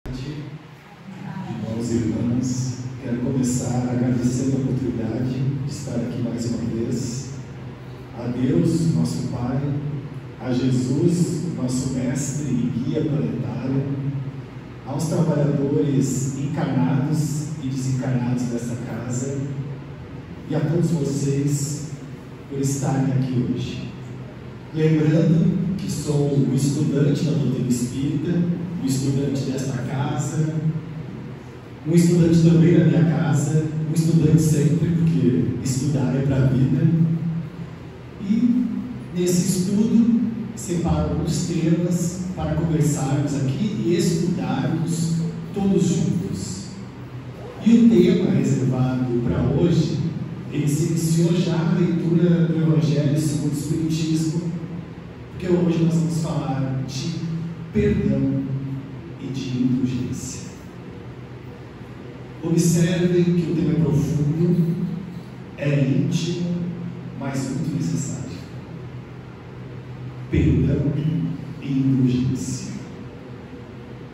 Irmãos e irmãs, quero começar agradecendo a oportunidade de estar aqui mais uma vez. A Deus, nosso Pai, a Jesus, nosso Mestre e Guia planetário, aos trabalhadores encarnados e desencarnados dessa casa e a todos vocês por estarem aqui hoje. Lembrando que sou um estudante da doutrina espírita, um estudante desta casa, um estudante também da minha casa, um estudante sempre, porque estudar é para a vida. E nesse estudo separo alguns temas para conversarmos aqui e estudarmos todos juntos. E o tema reservado para hoje, ele se iniciou já na leitura do Evangelho segundo o Espiritismo, porque hoje nós vamos falar de perdão e de indulgência. Observem que o tema é profundo, é íntimo, mas muito necessário. Perdão e indulgência.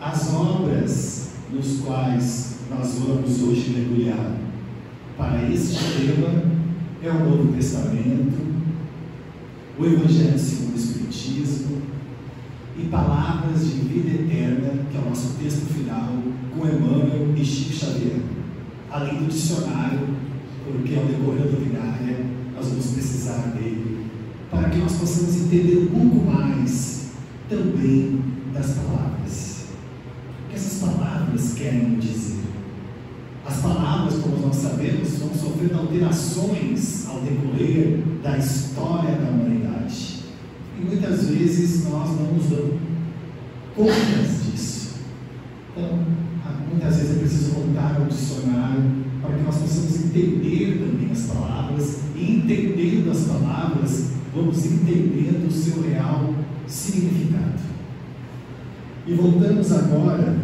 As obras nos quais nós vamos hoje mergulhar para este tema é o Novo Testamento, o Evangelho segundo o Espiritismo e Palavras de Vida Eterna, que é o nosso texto final, com Emmanuel e Chico Xavier, além do dicionário, porque ao decorrer da doutrinária nós vamos precisar dele, para que nós possamos entender um pouco mais também das palavras. O que essas palavras querem dizer? As palavras, como nós sabemos, vão sofrendo alterações ao decorrer da história da humanidade. E muitas vezes nós não nos damos conta disso. Então, muitas vezes é preciso voltar ao dicionário para que nós possamos entender também as palavras, e entendendo as palavras, vamos entendendo o seu real significado. E voltamos agora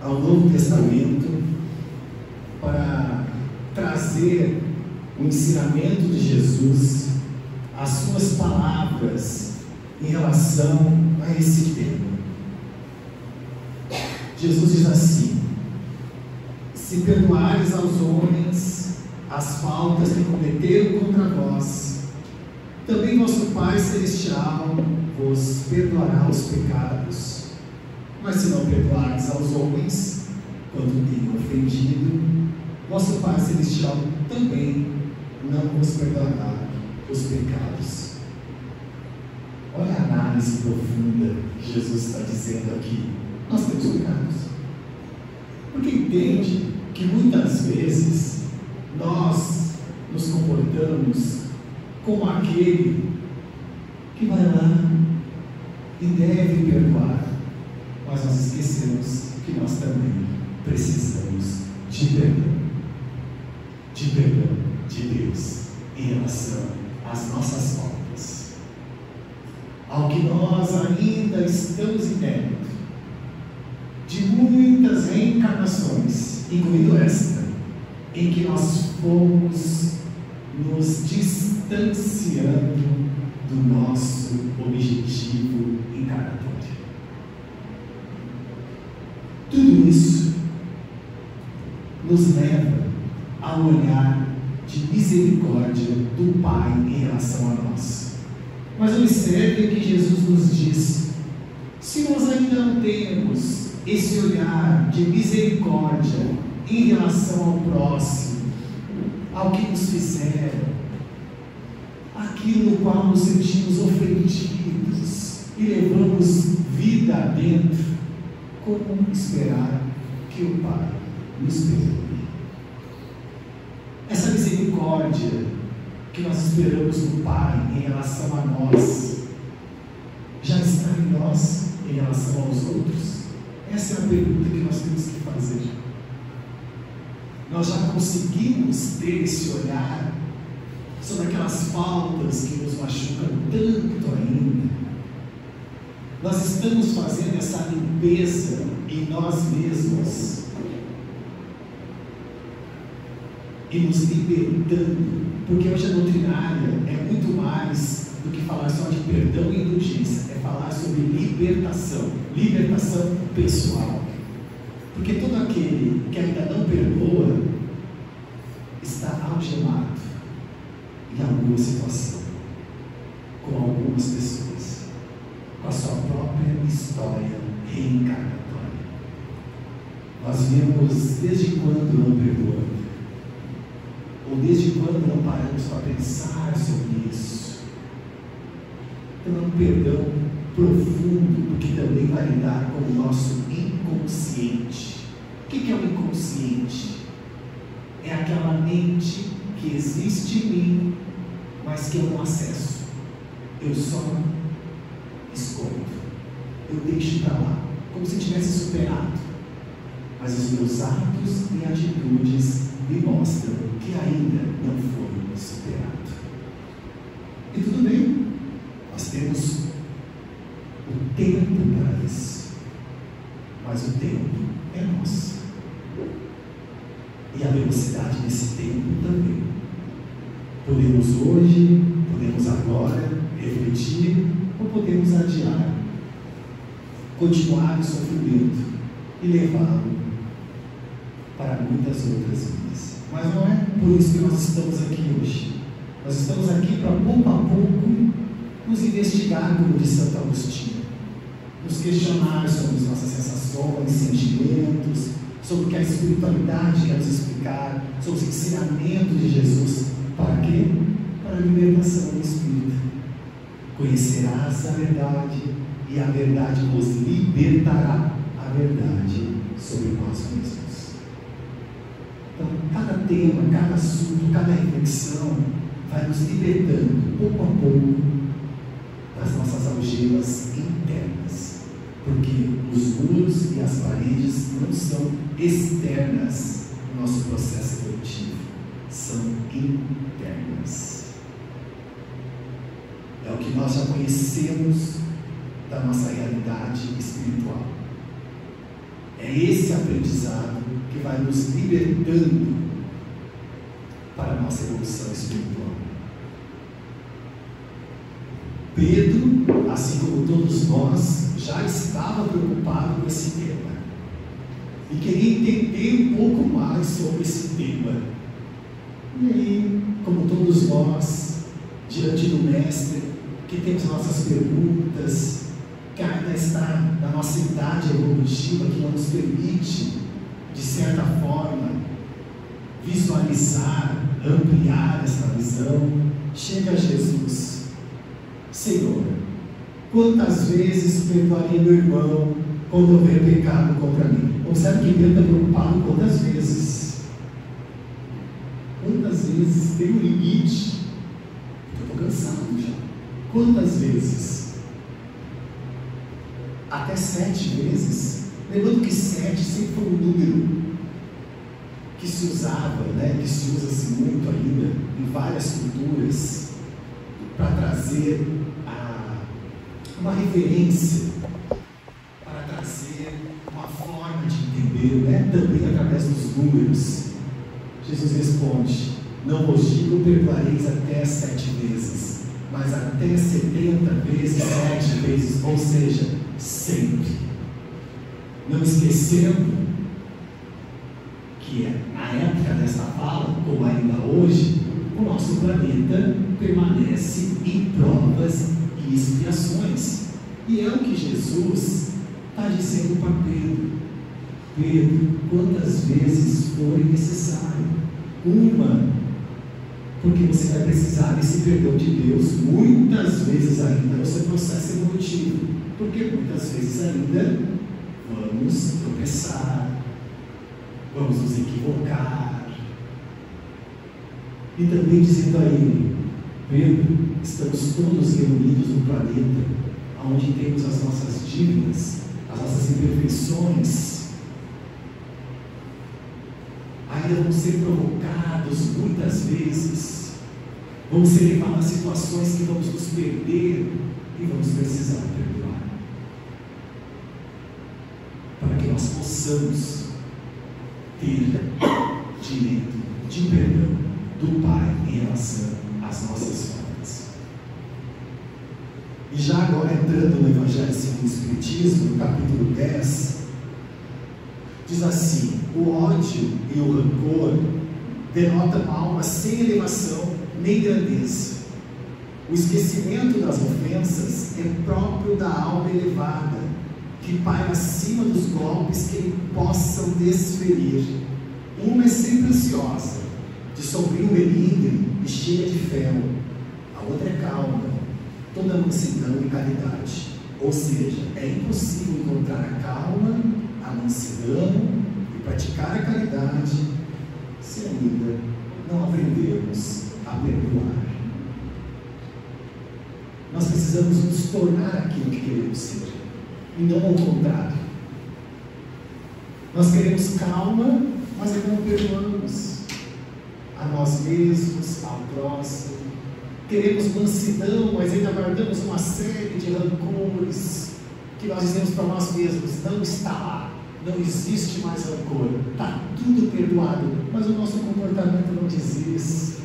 ao Novo Testamento para trazer o ensinamento de Jesus, as suas palavras em relação a esse tema. Jesus diz assim: se perdoares aos homens as faltas que cometeram contra vós, também vosso Pai Celestial vos perdoará os pecados. Mas se não perdoares aos homens quando tenham ofendido, vosso Pai Celestial também não vos perdoará os pecados. Olha a análise profunda que Jesus está dizendo aqui. Nós temos pecados. Porque entende que muitas vezes nós nos comportamos como aquele que vai lá e deve perdoar, mas nós esquecemos que nós também precisamos de perdão de Deus em relação às nossas faltas, ao que nós ainda estamos em débito de muitas reencarnações, incluindo esta, em que nós fomos nos distanciando do nosso objetivo encarnatório. Tudo isso nos leva a um olhar de misericórdia do Pai em relação a nós. Mas observe que Jesus nos diz: se nós ainda não temos esse olhar de misericórdia em relação ao próximo, ao que nos fizeram, aquilo no qual nos sentimos ofendidos e levamos vida adentro, como esperar que o Pai nos perdoe? Essa misericórdia que nós esperamos do Pai em relação a nós, já está em nós em relação aos outros? Essa é a pergunta que nós temos que fazer. Nós já conseguimos ter esse olhar sobre aquelas faltas que nos machucam tanto ainda? Nós estamos fazendo essa limpeza em nós mesmos e nos libertando, porque hoje a doutrinária é muito mais do que falar só de perdão e indulgência, é falar sobre libertação pessoal. alguma situação, com algumas pessoas, com a sua própria história reencarnatória. Nós vemos desde quando não perdoamos, ou desde quando não paramos para pensar sobre isso. Então é um perdão profundo, porque também vai lidar com o nosso inconsciente. O que é o inconsciente? É aquela mente que existe em mim, mas que eu não acesso. Eu só escondo, eu deixo para lá, como se tivesse superado. Mas os meus atos e atitudes me mostram que ainda não foram superados. E tudo bem, nós temos o tempo para isso, mas o tempo é nosso, e a velocidade desse tempo também. Podemos hoje, podemos agora refletir, ou podemos adiar, continuar o sofrimento e levá-lo para muitas outras vidas. Mas não é por isso que nós estamos aqui hoje. Nós estamos aqui para pouco a pouco nos investigar, como diz Santo Agostinho, nos questionar sobre as nossas sensações, sentimentos, sobre o que a espiritualidade quer nos explicar, sobre os ensinamentos de Jesus. Para quê? Para a libertação do espírito. Conhecerás a verdade, e a verdade vos libertará. A verdade sobre nós mesmos. Então, cada tema, cada assunto, cada reflexão vai nos libertando, pouco a pouco, das nossas algemas internas. Porque os muros e as paredes não são externas no nosso processo evolutivo, são internas. É o que nós já conhecemos da nossa realidade espiritual. É esse aprendizado que vai nos libertando para a nossa evolução espiritual. Pedro, assim como todos nós, já estava preocupado com esse tema e queria entender um pouco mais sobre esse tema. E aí, como todos nós, diante do Mestre, que temos nossas perguntas, que ainda está na nossa idade evolutiva, que não nos permite, de certa forma, visualizar, ampliar essa visão, chega a Jesus. Senhor, quantas vezes perdoaria meu irmão quando houver pecado contra mim? Observe que Deus está preocupado quantas vezes. Quantas vezes? Tem um limite. Eu estou cansado já. Quantas vezes? Até 7 vezes. Lembrando que 7 sempre foi um número que se usava, que se usa-se muito ainda em várias culturas, para trazer uma referência, para trazer uma forma de entender, também através dos números. Jesus responde: não vos digo perdoareis até 7 vezes, mas até 70 vezes 7 vezes, ou seja, sempre. Não esquecendo que na época dessa fala, como ainda hoje, o nosso planeta permanece em provas e expiações. E é o que Jesus está dizendo para Pedro: Pedro, quantas vezes forem necessário, porque você vai precisar desse perdão de Deus muitas vezes ainda no seu processo evolutivo, porque muitas vezes ainda vamos tropeçar, vamos nos equivocar. E também dizendo a ele: Pedro, estamos todos reunidos no planeta, onde temos as nossas dívidas, as nossas imperfeições, ainda vamos ser provocados muitas vezes, vamos ser levados a situações que vamos nos perder e vamos precisar perdoar, para que nós possamos ter direito de perdão do Pai em relação às nossas faltas. E já agora entrando no Evangelho segundo o Espiritismo, no capítulo 10, diz assim: o ódio e o rancor denotam alma sem elevação nem grandeza. O esquecimento das ofensas é próprio da alma elevada, que paira acima dos golpes que lhe possam desferir. Uma é sempre ansiosa, de sombrio melindre e cheia de fel. A outra é calma, toda mansidão e caridade. Ou seja, é impossível encontrar a calma, a mansidão e praticar a caridade se ainda não aprendermos a perdoar. Nós precisamos nos tornar aquilo que queremos ser, e não ao contrário. Nós queremos calma, mas ainda não perdoamos a nós mesmos, ao próximo. Queremos mansidão, mas ainda guardamos uma série de rancores que nós dizemos para nós mesmos: não está lá, não existe mais rancor, está tudo perdoado, mas o nosso comportamento não diz isso.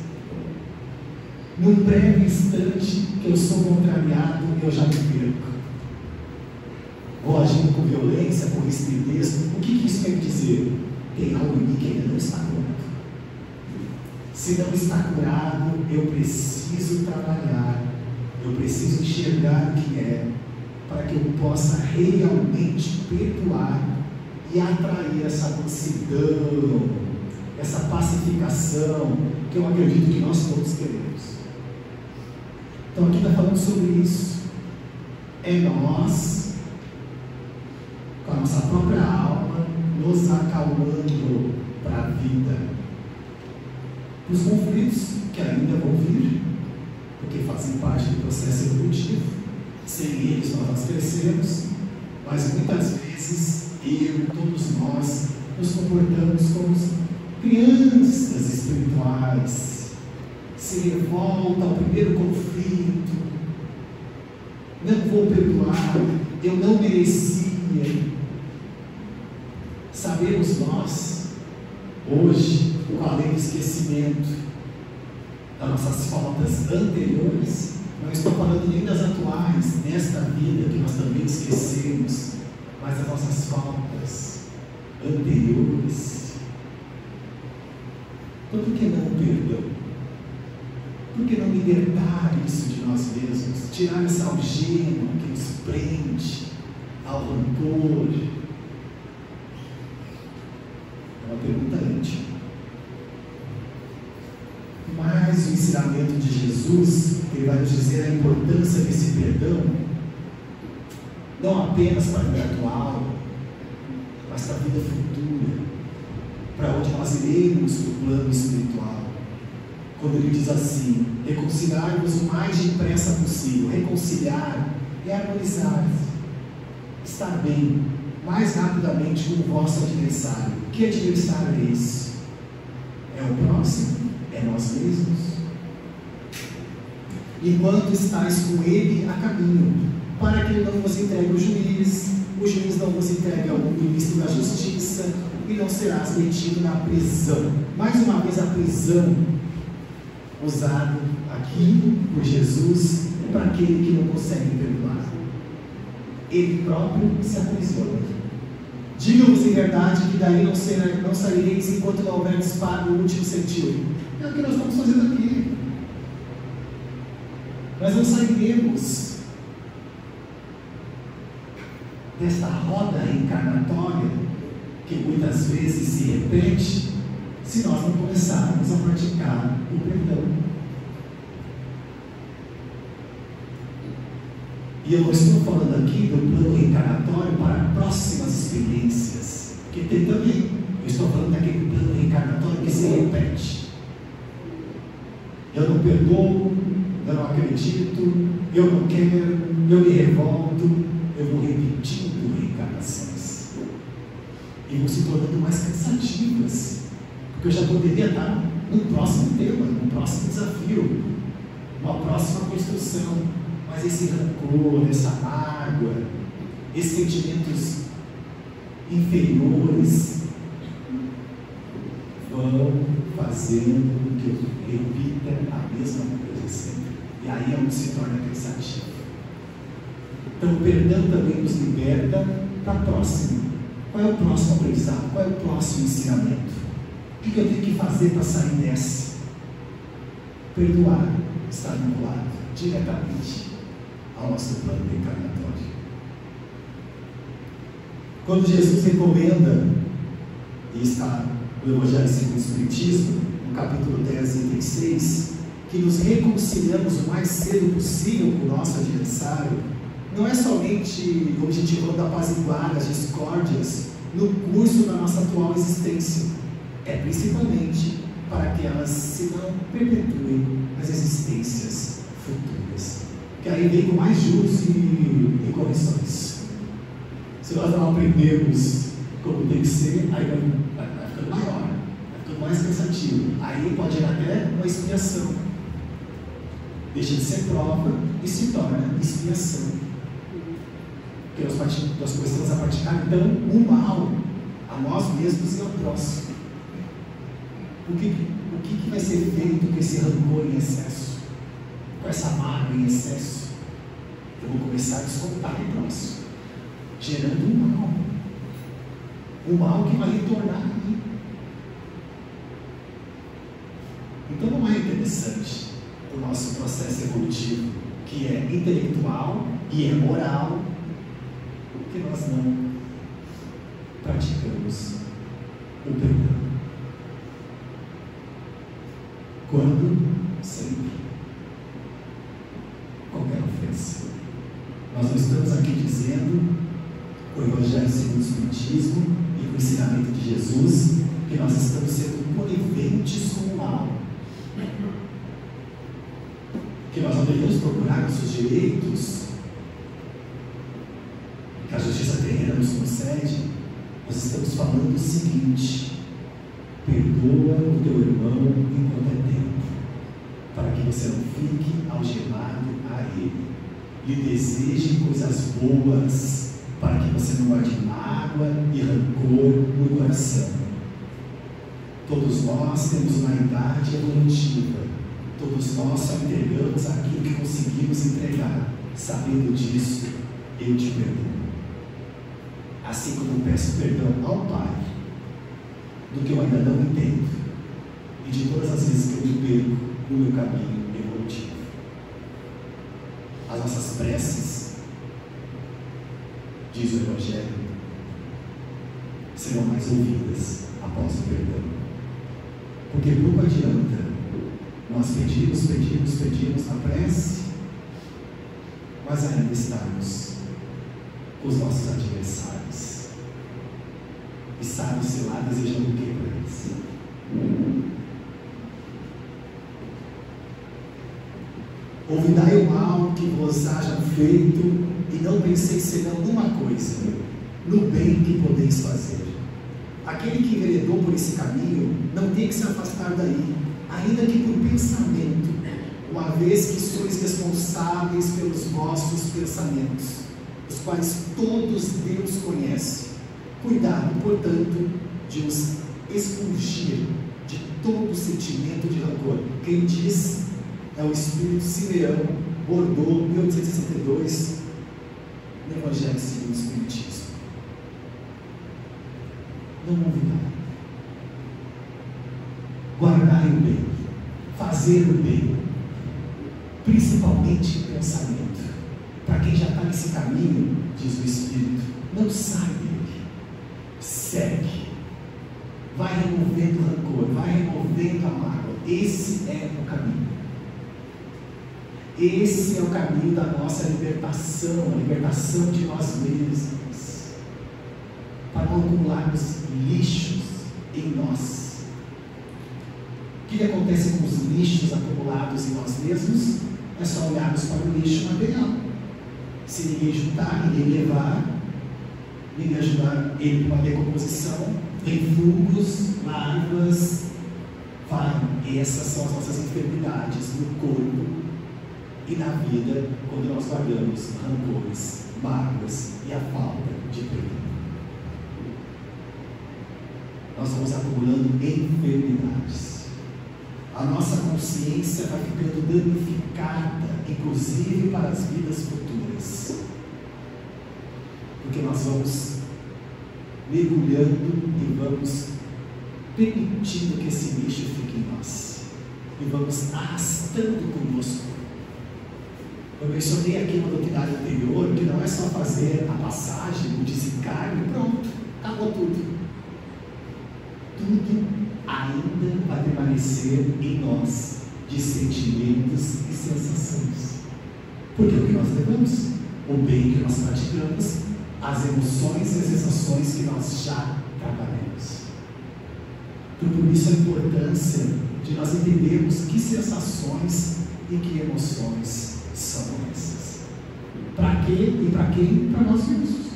Num breve instante que eu sou contrariado, eu já me perco. Vou agindo com violência, com rispidez. O que isso quer dizer? Tem algo em mim que ainda não está curado. Se não está curado, eu preciso trabalhar, eu preciso enxergar o que é, para que eu possa realmente perdoar e atrair essa mansidão, essa pacificação, que eu acredito que nós todos queremos. Então aqui está falando sobre isso. É nós, com a nossa própria alma, nos acalmando para a vida. Os conflitos que ainda vão vir, porque fazem parte do processo evolutivo, sem eles nós crescemos, mas muitas vezes todos nós, nos comportamos como crianças espirituais. Se revolta ao primeiro conflito, não vou perdoar, eu não merecia. Sabemos nós, hoje, além do esquecimento das nossas faltas anteriores, não estou falando nem das atuais, nesta vida que nós também esquecemos, mas das nossas faltas anteriores. Então, por que não o perdão? Por que não libertar isso de nós mesmos? Tirar essa algema que nos prende ao rancor? É uma pergunta íntima. Mas o ensinamento de Jesus, ele vai nos dizer a importância desse perdão, não apenas para a vida atual, mas para a vida futura, para onde nós iremos para o plano espiritual. Quando ele diz assim: reconciliar-vos o mais depressa possível. Reconciliar é harmonizar, estar bem, mais rapidamente com o vosso adversário. Que adversário é esse? É o próximo? É nós mesmos? Enquanto estáis com ele a caminho, para que ele não vos entregue o juiz não vos entregue ao ministro da justiça, e não serás metido na prisão. Mais uma vez, a prisão usado aqui por Jesus para aquele que não consegue perdoar. Ele próprio se aprisiona. Digo-vos em verdade que daí não saireis enquanto não houverdes pago o último centímetro. É o que nós estamos fazendo aqui. Nós não sairemos desta roda reencarnatória que muitas vezes se repete se nós não começarmos a praticar o perdão. E eu não estou falando aqui do plano reencarnatório para próximas experiências, que tem também. Eu estou falando daquele plano reencarnatório que se repete. Eu não perdoo, eu não acredito, eu não quero, eu me revolto, eu vou repetindo reencarnações. E vão se tornando mais cansativas, porque eu já poderia estar no próximo tema, no próximo desafio, uma próxima construção. Mas esse rancor, essa mágoa, esses sentimentos inferiores vão fazendo com que eu repita a mesma coisa sempre. E aí é onde se torna cansativo. Então o perdão também nos liberta para a próxima. Qual é o próximo aprendizado? Qual é o próximo ensinamento? O que eu tenho que fazer para sair dessa? Perdoar está vinculado. diretamente ao nosso plano reencarnatório. Quando Jesus recomenda, e está no Evangelho segundo o Espiritismo, no capítulo 10, item 6, que nos reconciliamos o mais cedo possível com o nosso adversário, não é somente objetivando apaziguar as discórdias no curso da nossa atual existência, é principalmente para que elas se não perpetuem nas existências futuras, que aí vem com mais juros e correções. Se nós não aprendemos como tem que ser, aí vai ficando maior, vai ficando mais cansativo, aí pode ir até uma expiação, deixa de ser prova e se torna expiação. Porque nós começamos a praticar então o mal a nós mesmos e ao próximo. O que vai ser feito com esse rancor em excesso? Com essa mágoa em excesso? Eu vou começar a descontar no próximo, gerando um mal. Um mal que vai retornar a mim. Então não é interessante o nosso processo evolutivo, que é intelectual e é moral, que nós não praticamos o perdão. Quando? Sempre. Qualquer ofensa. Nós não estamos aqui dizendo, com o Evangelho segundo o Espiritismo e com o ensinamento de Jesus, que nós estamos sendo coniventes com o mal. Que nós não devemos procurar nossos direitos, que a justiça terrena nos concede. Nós estamos falando o seguinte: perdoa o teu irmão enquanto é tempo, para que você não fique algemado a ele. Lhe deseje coisas boas, para que você não guarde mágoa e rancor no coração. Todos nós temos uma idade evolutiva, todos nós só entregamos aquilo que conseguimos entregar. Sabendo disso, eu te perdoo. Assim como peço perdão ao Pai do que eu ainda não entendo e de todas as vezes que eu me perco no meu caminho evolutivo. As nossas preces, diz o Evangelho, serão mais ouvidas após o perdão. Porque pouco adianta nós pedimos na prece, mas ainda estarmos com os nossos adversários. E sabe-se lá desejando o que para eles? Ouvidai o mal que vos hajam feito, e não penseis senão numa coisa, no bem que podeis fazer. Aquele que enveredou por esse caminho não tem que se afastar daí, ainda que por pensamento, uma vez que sois responsáveis pelos vossos pensamentos, os quais todos Deus conhece. Cuidado, portanto, de os expungir de todo sentimento de rancor. Quem diz é o Espírito Simeão, Bordeaux, 1862, no Evangelho segundo o Espiritismo. Não ouvidai. Guardai o bem, fazer o bem, principalmente em pensamento. Para quem já está nesse caminho, diz o Espírito, não sai dele, segue, vai removendo o rancor, vai removendo a mágoa. Esse é o caminho. Esse é o caminho da nossa libertação, a libertação de nós mesmos, para não acumularmos lixos em nós. O que acontece com os lixos acumulados em nós mesmos? É só olharmos para o lixo material. Se ninguém juntar, ninguém levar, ninguém ajudar ele para uma decomposição, tem fungos, larvas, vai. Essas são as nossas enfermidades no corpo e na vida, quando nós guardamos rancores, mágoas e a falta de perdão. Nós vamos acumulando enfermidades. A nossa consciência vai ficando danificada, inclusive para as vidas futuras. Porque nós vamos mergulhando e vamos permitindo que esse lixo fique em nós. E vamos arrastando conosco Eu mencionei aqui no doutrinário anterior que não é só fazer a passagem, o desencarne, pronto, acabou tudo. Tudo ainda vai permanecer em nós, de sentimentos e sensações. Porque é o que nós levamos, o bem que nós praticamos, as emoções e as sensações que nós já trabalhamos. Então, por isso a importância de nós entendermos que sensações e que emoções são essas. Para quê e para quem? Para nós mesmos.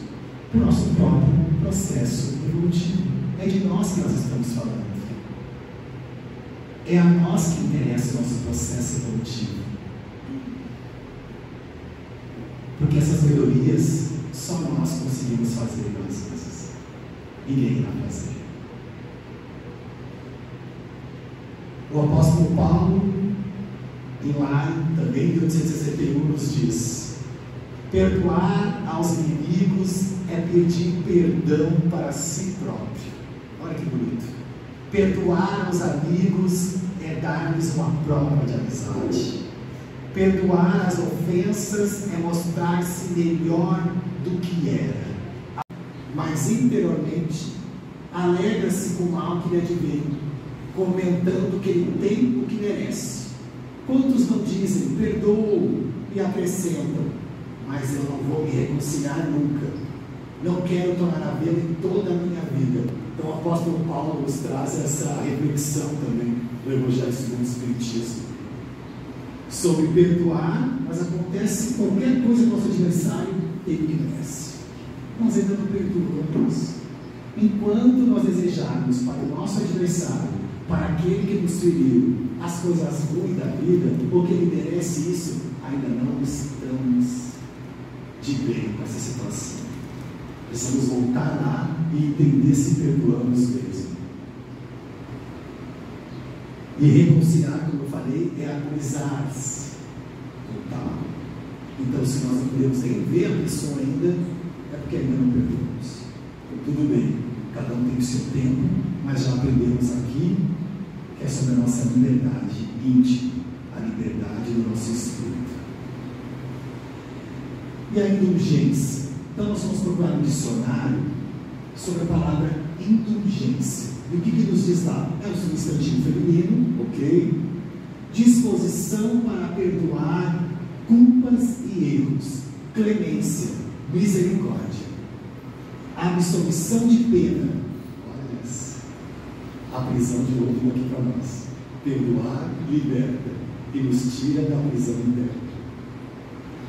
Para o nosso próprio processo evolutivo. É de nós que nós estamos falando. É a nós que interessa o nosso processo evolutivo. Porque essas melhorias só nós conseguimos fazer às vezes. Ninguém irá fazer. O apóstolo Paulo, em lá, também em 1861, nos diz: perdoar aos inimigos é pedir perdão para si próprio. Olha que bonito. Perdoar aos amigos é dar-lhes uma prova de amizade. Perdoar as ofensas é mostrar-se melhor do que era. Mas interiormente alegra-se com o mal que lhe advém, comentando que ele tem o que merece. Quantos não dizem, perdoo, e acrescentam, mas eu não vou me reconciliar nunca, não quero tornar a vê-lo em toda a minha vida. Então o apóstolo Paulo nos traz essa reflexão também do Evangelho segundo o Espiritismo, sobre perdoar, mas acontece qualquer coisa com o nosso adversário, ele merece. Nós ainda não perdoamos. Enquanto nós desejarmos para o nosso adversário, para aquele que nos feriu, as coisas ruins da vida, ou que ele merece isso, ainda não estamos de bem com essa situação. Precisamos voltar lá e entender se perdoamos mesmo. E reconciliar, como eu falei, é harmonizar-se. Total. Então, se nós não podemos nem ver a pessoa ainda, é porque ainda não perdoamos. Tudo bem, cada um tem o seu tempo, mas já aprendemos aqui que é sobre a nossa liberdade íntima, a liberdade do nosso espírito. E a indulgência. Então nós vamos procurar um dicionário sobre a palavra indulgência. E o que nos diz lá? É um substantivo feminino, ok? Disposição para perdoar culpas e erros, clemência, misericórdia, absolvição de pena. Olha essa, a prisão de novo aqui para nós. Perdoar liberta e nos tira da prisão interna.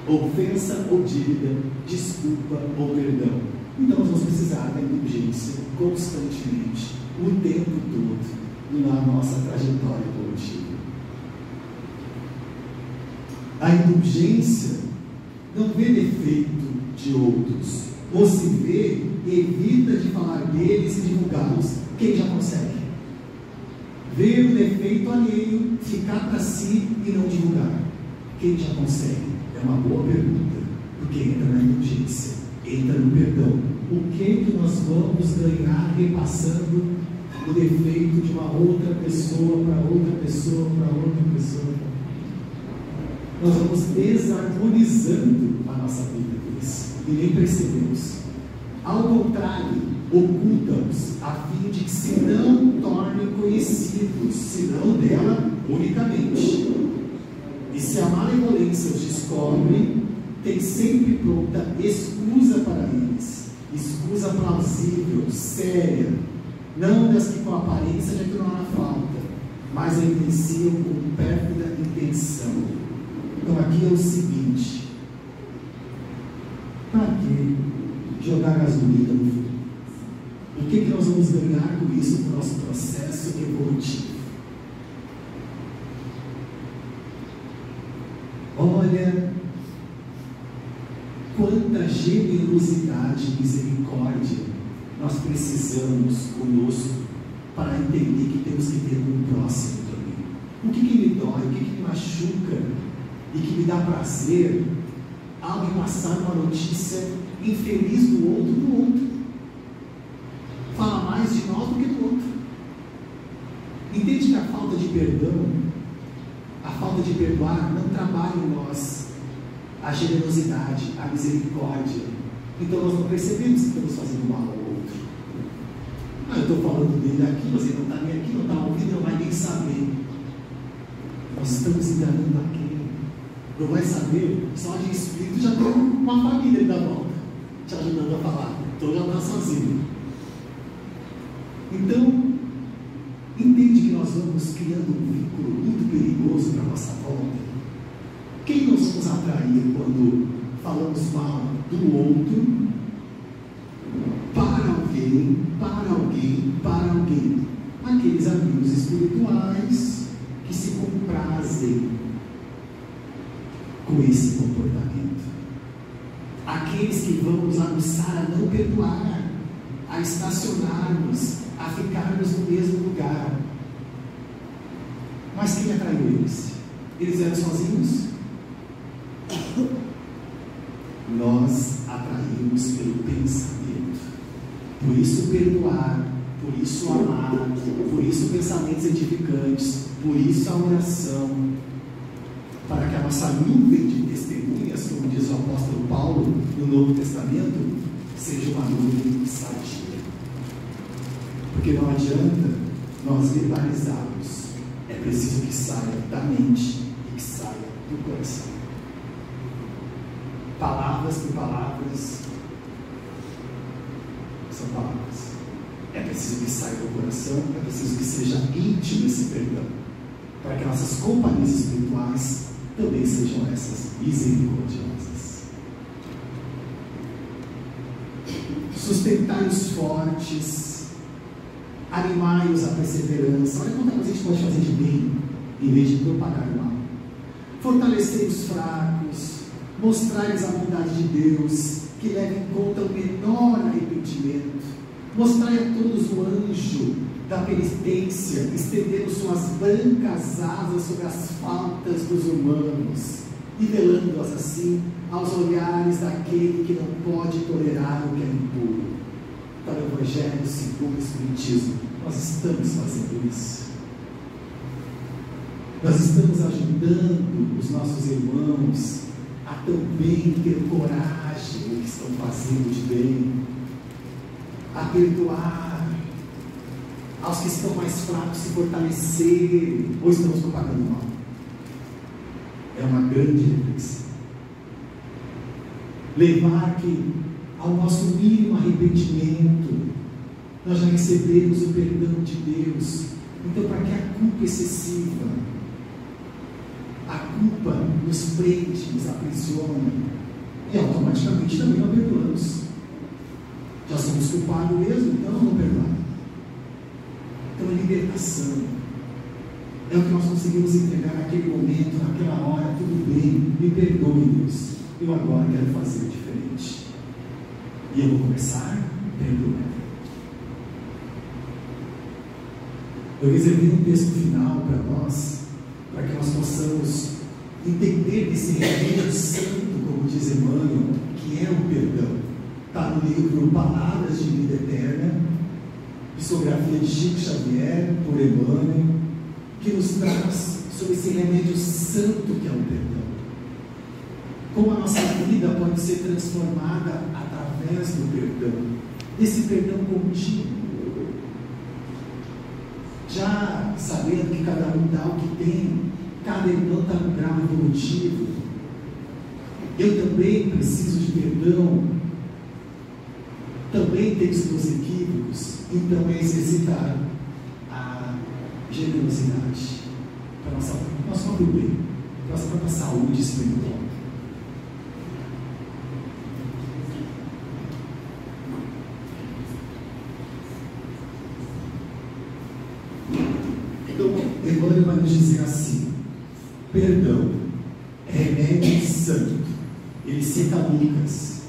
Ofensa ou dívida, desculpa ou perdão. Então nós vamos precisar da indulgência constantemente, o tempo todo, na nossa trajetória evolutiva. A indulgência não vê defeito de outros, ou se vê, evita de falar deles e divulgá-los. Quem já consegue? Ver o defeito alheio, ficar para si e não divulgar. Quem já consegue? É uma boa pergunta, porque entra na indulgência, entra no perdão. O que nós vamos ganhar repassando o defeito de uma outra pessoa para outra pessoa, para outra pessoa? Nós vamos desarmonizando a nossa vida com isso, e nem percebemos. Ao contrário, ocultamos a fim de que se não tornem conhecidos, senão dela unicamente. E se a malevolência os descobre, tem sempre pronta escusa para eles, escusa plausível, séria, não das que com aparência já tornam a falta, mas a evidenciam com pérfida intenção. Então aqui é o seguinte: para que jogar gasolina no fogo? O que nós vamos ganhar com isso no nosso processo evolutivo? Olha, quanta generosidade e misericórdia nós precisamos conosco para entender que temos que ter com o próximo também. O que me dói, o que me machuca e que me dá prazer ao me passar uma notícia infeliz do outro, fala mais de nós do que do outro. Entende que a falta de perdão, a falta de perdoar, não trabalha em nós a generosidade, a misericórdia. Então nós não percebemos que estamos fazendo mal ao outro. Eu estou falando dele aqui, mas ele não está nem aqui, não está ouvindo, não vai nem saber. Nós estamos enganando a quem? Não vai saber, só de espírito já tem uma família ali da volta, te ajudando a falar. Então já está sozinho. Então, entende que nós vamos criando um vínculo muito perigoso para a nossa volta. Quem nós vamos atrair quando falamos mal do outro para alguém? Aqueles amigos espirituais que se comprazem com esse comportamento. Aqueles que vão nos anunciar a não perdoar, a estacionarmos, a ficarmos no mesmo lugar. Mas quem atraiu eles? Eles eram sozinhos? Nós atraímos pelo pensamento. Por isso perdoar, por isso amar, por isso pensamentos edificantes, por isso a oração, para que a nossa nuvem de testemunhas, como diz o apóstolo Paulo no Novo Testamento, seja uma nuvem sadia. Porque não adianta nós verbalizarmos, é preciso que saia da mente e que saia do coração. Palavras por palavras são palavras. É preciso que saia do coração, é preciso que seja íntimo esse perdão, para que nossas companhias espirituais também sejam essas misericordiosas. Sustentai os fortes, animai-os à perseverança. Olha quanta coisa a gente pode fazer de bem em vez de propagar o mal. Fortalecei os fracos, mostrai-lhes a bondade de Deus, que leva em conta o menor arrependimento. Mostrai a todos o anjo da penitência, estendendo suas brancas asas sobre as faltas dos humanos, nivelando-as assim aos olhares daquele que não pode tolerar o que é impuro. Para o Evangelho segundo o Espiritismo, nós estamos fazendo isso. Nós estamos ajudando os nossos irmãos a também ter coragem do que estão fazendo de bem, a perdoar, aos que estão mais fracos se fortalecer, ou estamos propagando mal? É uma grande reflexão. Levar que ao nosso mínimo arrependimento nós já recebemos o perdão de Deus. Então, para que a culpa excessiva? A culpa nos prende, nos aprisiona, e automaticamente também não perdoamos. Já somos culpados mesmo, então não perdoar. Então a libertação é o que nós conseguimos entregar naquele momento, naquela hora. Tudo bem, me perdoe, Deus, eu agora quero fazer diferente, e eu vou começar perdoando. Eu reservei um texto final para nós, para que nós possamos entender esse remédio santo, como diz Emmanuel, que é o perdão. Está no livro Palavras de Vida Eterna, psicografia de Chico Xavier, por Emmanuel, que nos traz sobre esse remédio santo que é o perdão. Como a nossa vida pode ser transformada através do perdão, desse perdão contínuo. Já sabendo que cada um dá o que tem, cada irmão está num grau evolutivo. Eu também preciso de perdão, também tenho os meus equívocos. Então é exercitar a generosidade para nosso próprio bem, para nossa própria saúde espiritual. Emmanuel vai nos dizer assim: perdão é remédio santo. Ele cita Lucas: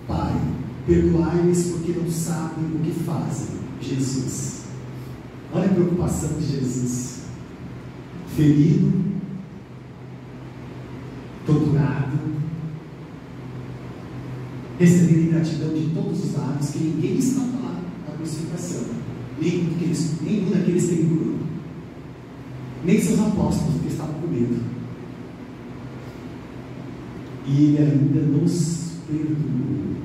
Pai, perdoai-lhes porque não sabem o que fazem. Jesus. Olha a preocupação de Jesus. Ferido, torturado, recebendo ingratidão de todos os lados, que ninguém estava lá na crucificação, nenhum daqueles que ele curou, nem seus apóstolos, que estavam com medo. e Ele ainda nos perdoou.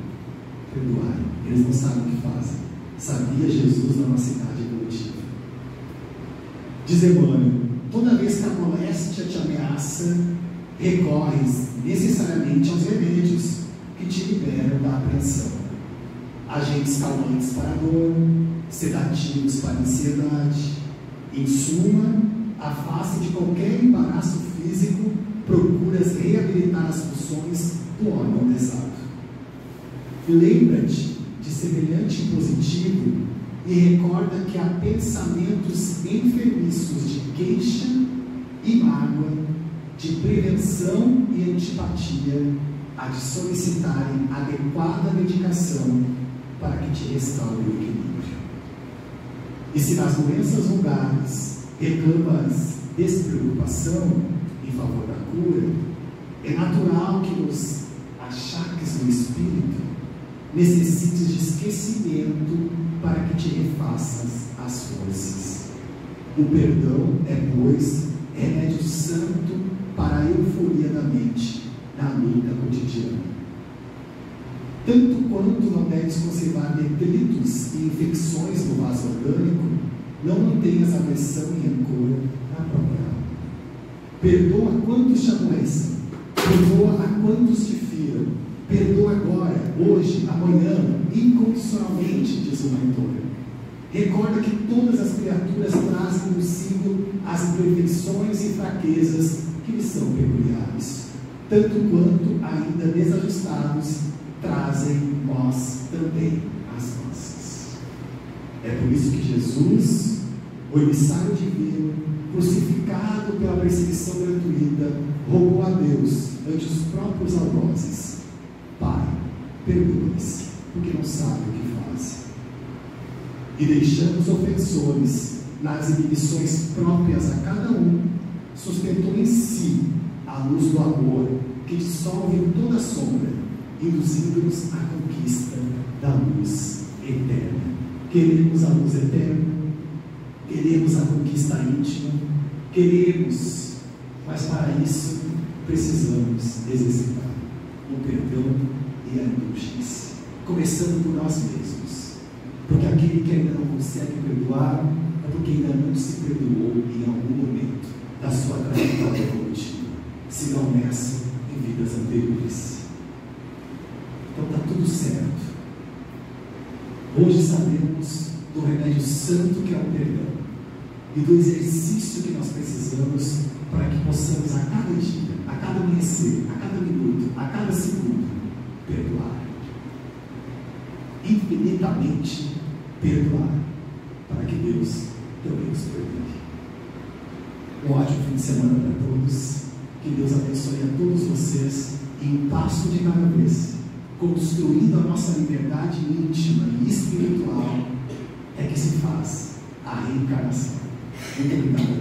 Perdoar. Eles não sabem o que fazem. Sabia Jesus na nossa idade evolutiva. Diz Emmanuel: toda vez que a moléstia te ameaça, recorres necessariamente aos remédios que te liberam da apreensão. Agentes calmantes para a dor, sedativos para a ansiedade. Em suma, afaste de qualquer embaraço físico, procuras reabilitar as funções do órgão lesado. Lembra-te de semelhante positivo e recorda que há pensamentos enfermiços de queixa e mágoa, de prevenção e antipatia, a de solicitarem adequada medicação para que te restaure o equilíbrio. E se nas doenças vulgares reclamas despreocupação em favor da cura, é natural que nos achaques do espírito necessites de esquecimento para que te refaças as forças. O perdão é, pois, remédio santo para a euforia da mente na luta cotidiana. Tanto quanto não deves conservar detritos e infecções no vaso orgânico, não mantenhas aversão e rancor na própria alma. Perdoa quantos te adoeçam, perdoa a quantos te firam, perdoa agora, hoje, amanhã, incondicionalmente, diz o mentor. Recorda que todas as criaturas trazem consigo as imperfeições e fraquezas que lhes são peculiares, tanto quanto, ainda desajustados, trazem nós também as nossas. É por isso que Jesus, o emissário divino, crucificado pela perseguição gratuita, rogou a Deus ante os próprios algozes: Pai, perdoa-lhes, porque não sabem o que fazem. E deixando os ofensores nas inibições próprias a cada um, sustentou em si a luz do amor que dissolve toda a sombra, induzindo-nos à conquista da luz eterna. Queremos a luz eterna, queremos a conquista íntima, queremos, mas para isso precisamos exercitar o perdão e a indulgência, começando por nós mesmos, porque aquele que ainda não consegue perdoar é porque ainda não se perdoou em algum momento da sua trajetória evolutiva, se não nessa, em vidas anteriores. Então está tudo certo. Hoje sabemos do remédio santo que é o perdão e do exercício que nós precisamos para que possamos a cada dia, a cada amanhecer, a cada minuto, a cada segundo, perdoar. Infinitamente perdoar, para que Deus também nos perdoe. Um ótimo fim de semana para todos. Que Deus abençoe a todos vocês e um passo de cada vez, construindo a nossa liberdade íntima e espiritual, é que se faz a reencarnação. Muito obrigado.